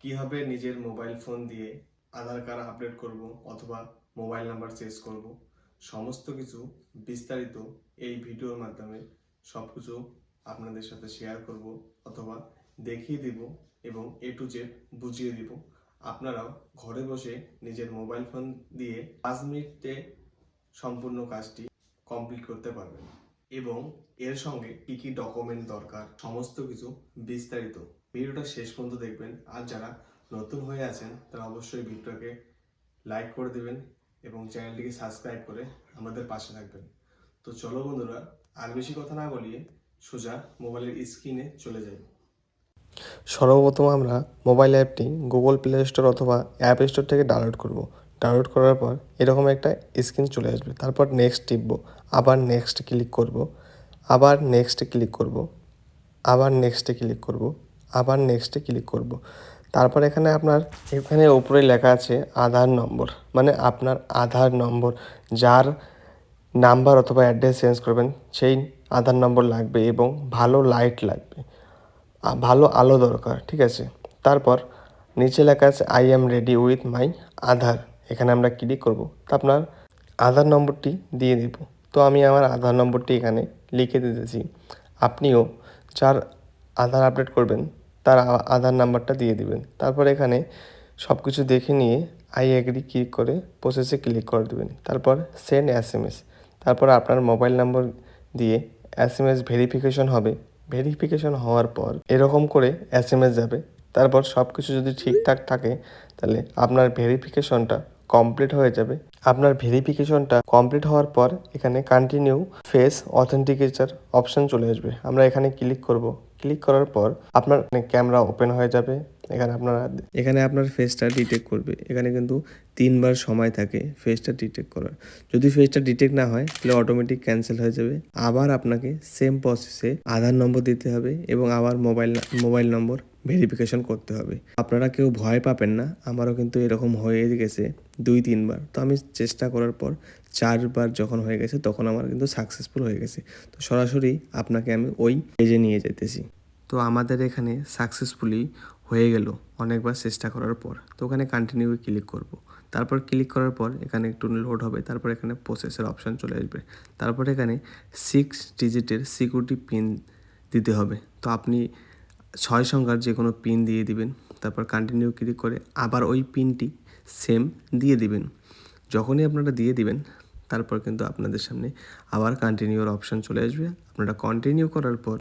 কিভাবে নিজের mobile phone দিয়ে আধার কার্ড আপডেট করব অথবা মোবাইল নাম্বার চেঞ্জ করব, সমস্ত কিছু বিস্তারিত এই ভিডিওর মাধ্যমে সবকিছু আপনাদের সাথে শেয়ার করব অথবা দেখিয়ে দিব এবং A to Z বুঝিয়ে দিব। আপনারাও ঘরে বসে নিজের মোবাইল ফোন দিয়ে 5 মিনিটে সম্পূর্ণ কাজটি কমপ্লিট করতে পারবেন এবং এর সঙ্গে কি কি ডকুমেন্ট দরকার সমস্ত কিছু বিস্তারিত ভিডিওটা শেষ পর্যন্ত দেখবেন। আর যারা নতুন হয়ে আছেন তারা অবশ্যই ভিডিওটাকে লাইক করে দেবেন এবং চ্যানেলটিকে সাবস্ক্রাইব করে আমাদের পাশে থাকবেন। তো চলো বন্ধুরা, আর বেশি কথা না বলিয়ে সোজা মোবাইলের স্ক্রিনে চলে যাই। সর্বপ্রথম আমরা মোবাইল অ্যাপটি গুগল প্লে স্টোর অথবা অ্যাপ স্টোর থেকে ডাউনলোড করব। ডাউনলোড করার পর এরকম একটা স্ক্রিন চলে আসবে। তারপর নেক্সট টিপব, আবার নেক্সট ক্লিক করব, আবার নেক্সটে ক্লিক করব, আবার নেক্সটে ক্লিক করব, আবার নেক্সটে ক্লিক করব। তারপর এখানে উপরে লেখা আছে আধার নম্বর, মানে আপনার আধার নম্বর, যার নাম্বার অথবা অ্যাড্রেস চেঞ্জ করবেন সেই আধার নম্বর লাগবে এবং ভালো লাইট লাগবে, ভালো আলো দরকার, ঠিক আছে। তারপর নিচে লেখা আছে I am ready with my Aadhaar, এখানে আমরা ক্লিক করব। তো আপনার আধার নম্বরটি দিয়ে দেব। তো আমি আমার আধার নম্বরটি এখানে লিখে দিতেছি। আপনিও যার আধার আপডেট করবেন তার আধার নাম্বারটা দিয়ে দিবেন। তারপর এখানে সব কিছু দেখে নিয়ে আই এগ্রি ক্লিক করে প্রসেসে ক্লিক করে দেবেন। তারপর সেন্ড SMS, তারপর আপনার মোবাইল নম্বর দিয়ে SMS ভেরিফিকেশন হবে। ভেরিফিকেশন হওয়ার পর এরকম করে SMS যাবে। তারপর সব কিছু যদি ঠিকঠাক থাকে তাহলে আপনার ভেরিফিকেশনটা কমপ্লিট হয়ে যাবে। আপনার ভেরিফিকেশনটা কমপ্লিট হওয়ার পর এখানে কন্টিনিউ ফেস অথেন্টিকেটর অপশন চলে আসবে। আমরা এখানে ক্লিক করব। ক্লিক করার পর আপনার ক্যামেরা ওপেন হয়ে যাবে। এখানে আপনার ফেসটা ডিটেক্ট করবে। এখানে কিন্তু 3 বার সময় থাকে ফেসটা ডিটেক্ট করার। যদি ফেসটা ডিটেক্ট না হয় তাহলে অটোমেটিক ক্যান্সেল হয়ে যাবে। আবার আপনাকে সেম প্রসেসে আধার নম্বর দিতে হবে এবং আবার মোবাইল নম্বর ভেরিফিকেশন করতে হবে। আপনারা কেউ ভয় পাবেন না, আমারও কিন্তু এরকম হয়ে গেছে 2-3 বার। তো আমি চেষ্টা করার পর 4 বার যখন হয়ে গেছে তখন আমার কিন্তু সাকসেসফুল হয়ে গেছে। তো সরাসরি আপনাকে আমি ওই পেজে নিয়ে যেতেছি। তো আমাদের এখানে সাকসেসফুলি হয়ে গেল অনেকবার চেষ্টা করার পর। তো ওখানে কন্টিনিউ ক্লিক করব। তারপর ক্লিক করার পর এখানে একটু লোড হবে। তারপর এখানে প্রসেসের অপশান চলে আসবে। তারপর এখানে 6 ডিজিটের সিকিউরিটি পিন দিতে হবে। তো আপনি 6 সংখ্যার যে কোনো পিন দিয়ে দিবেন। তারপর কন্টিনিউ ক্লিক করে আবার ওই পিনটি সেম দিয়ে দিবেন। যখনই আপনারা দিয়ে দিবেন তারপর কিন্তু আপনাদের সামনে আবার কন্টিনিউর অপশান চলে আসবে। আপনারা কন্টিনিউ করার পর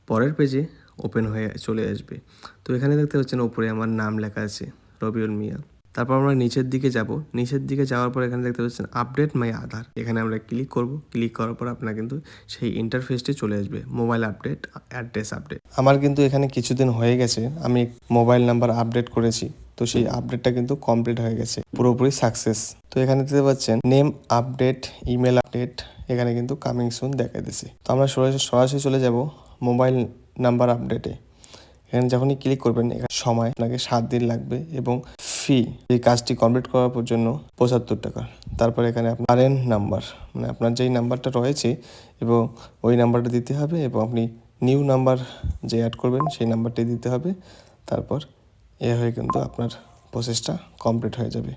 পরের পেজে ওপেন হয়ে চলে আসবে। তো এখানে দেখতে পাচ্ছেন উপরে আমার নাম লেখা আছে রবিউল মিয়া। তারপর আমরা নিচের দিকে যাব। নিচের দিকে যাওয়ার পর এখানে দেখতে পাচ্ছেন আপডেট মাই আধার, এখানে আমরা ক্লিক করব। ক্লিক করার পর আপনার কিন্তু সেই ইন্টারফেসটি চলে আসবে, মোবাইল আপডেট, অ্যাড্রেস আপডেট। আমার কিন্তু এখানে কিছুদিন হয়ে গেছে আমি মোবাইল নাম্বার আপডেট করেছি। তো সেই আপডেটটা কিন্তু কমপ্লিট হয়ে গেছে, পুরোপুরি সাকসেস। তো এখানে দেখতে পাচ্ছেন নেম আপডেট, ইমেল আপডেট, এখানে কিন্তু কামিং সুন দেখা দিয়েছে। তো আমরা সরাসরি চলে যাব মোবাইল নাম্বার আপডেটে। এখানে যখনই ক্লিক করবেন এখানে সময় আপনাকে 7 দিন লাগবে এবং ফি এই কাজটি কমপ্লিট করার জন্য 75 টাকা। তারপর এখানে আপনার কারেন্ট নাম্বার, মানে আপনার যেই নাম্বারটা রয়েছে এবং ওই নাম্বারটা দিতে হবে এবং আপনি নিউ নাম্বার যে অ্যাড করবেন সেই নাম্বারটি দিতে হবে। তারপর হয়ে কিন্তু আপনার প্রসেসটা কমপ্লিট হয়ে যাবে।